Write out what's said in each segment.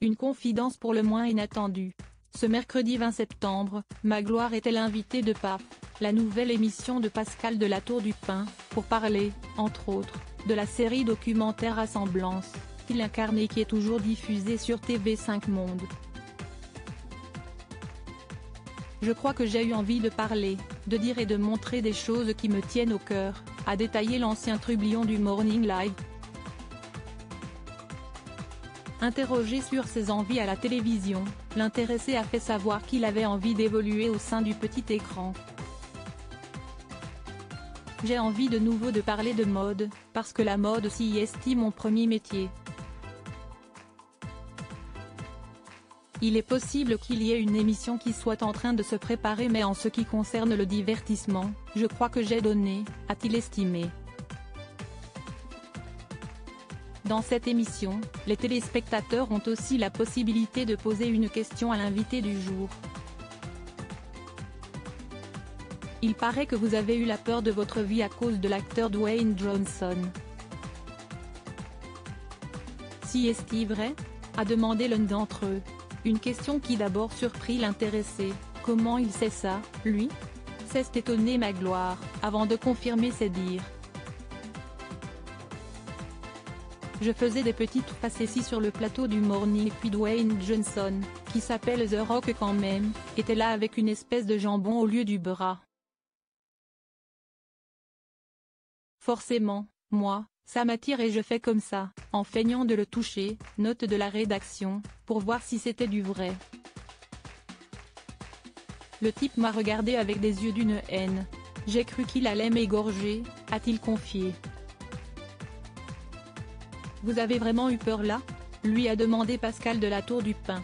Une confidence pour le moins inattendue. Ce mercredi 20 septembre, Magloire était l'invité de PAF, la nouvelle émission de Pascal de la Tour du Pin, pour parler, entre autres, de la série documentaire Rassemblance, qu'il incarne et qui est toujours diffusée sur TV5 Monde. Je crois que j'ai eu envie de parler, de dire et de montrer des choses qui me tiennent au cœur, a détaillé l'ancien trublion du Morning Live. Interrogé sur ses envies à la télévision, l'intéressé a fait savoir qu'il avait envie d'évoluer au sein du petit écran. J'ai envie de nouveau de parler de mode, parce que la mode s'y est mon premier métier. Il est possible qu'il y ait une émission qui soit en train de se préparer, mais en ce qui concerne le divertissement, je crois que j'ai donné, a-t-il estimé. Dans cette émission, les téléspectateurs ont aussi la possibilité de poser une question à l'invité du jour. Il paraît que vous avez eu la peur de votre vie à cause de l'acteur Dwayne Johnson. Si est-il vrai ? A demandé l'un d'entre eux. Une question qui d'abord surprit l'intéressé. Comment il sait ça, lui ? S'est étonné Magloire, avant de confirmer ses dires. Je faisais des petites facéties sur le plateau du Morning et puis Dwayne Johnson, qui s'appelle The Rock quand même, était là avec une espèce de jambon au lieu du bras. Forcément, moi, ça m'attire et je fais comme ça, en feignant de le toucher, note de la rédaction, pour voir si c'était du vrai. Le type m'a regardé avec des yeux d'une haine. J'ai cru qu'il allait m'égorger, a-t-il confié. Vous avez vraiment eu peur là ? Lui a demandé Pascal de la Tour du Pin.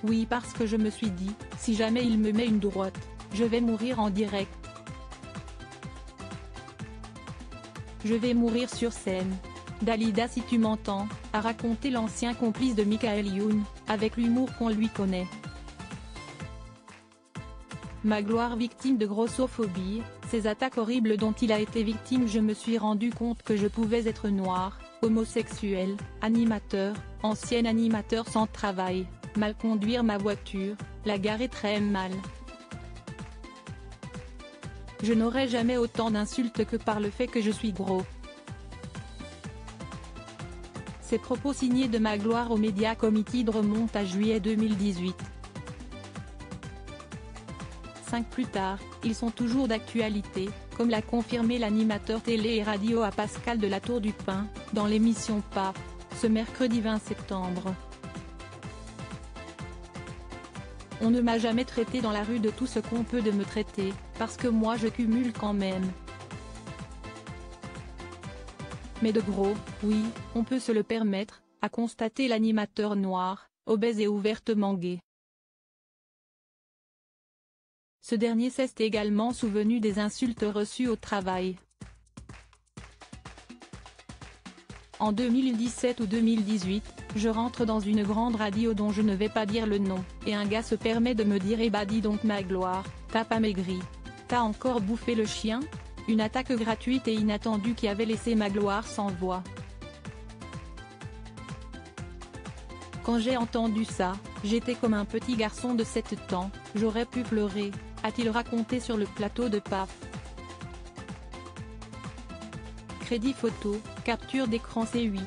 Oui, parce que je me suis dit, si jamais il me met une droite, je vais mourir en direct. Je vais mourir sur scène. Dalida si tu m'entends, a raconté l'ancien complice de Michael Youn, avec l'humour qu'on lui connaît. Magloire victime de grossophobie, ces attaques horribles dont il a été victime. Je me suis rendu compte que je pouvais être noir, homosexuel, animateur, ancien animateur sans travail, mal conduire ma voiture, la garer très mal. Je n'aurai jamais autant d'insultes que par le fait que je suis gros. Ces propos signés de Magloire aux Media Committee remontent à juillet 2018. 5 plus tard, ils sont toujours d'actualité, comme l'a confirmé l'animateur télé et radio à Pascal de la Tour du Pin, dans l'émission PAF, ce mercredi 20 septembre. On ne m'a jamais traité dans la rue de tout ce qu'on peut de me traiter, parce que moi je cumule quand même. Mais de gros, oui, on peut se le permettre, a constaté l'animateur noir, obèse et ouvertement gay. Ce dernier s'est également souvenu des insultes reçues au travail. En 2017 ou 2018, je rentre dans une grande radio dont je ne vais pas dire le nom, et un gars se permet de me dire « Eh bah dis donc Magloire, t'as pas maigri. T'as encore bouffé le chien ?» Une attaque gratuite et inattendue qui avait laissé Magloire sans voix. Quand j'ai entendu ça, j'étais comme un petit garçon de 7 ans, j'aurais pu pleurer, a-t-il raconté sur le plateau de PAF. Crédit photo, capture d'écran C8.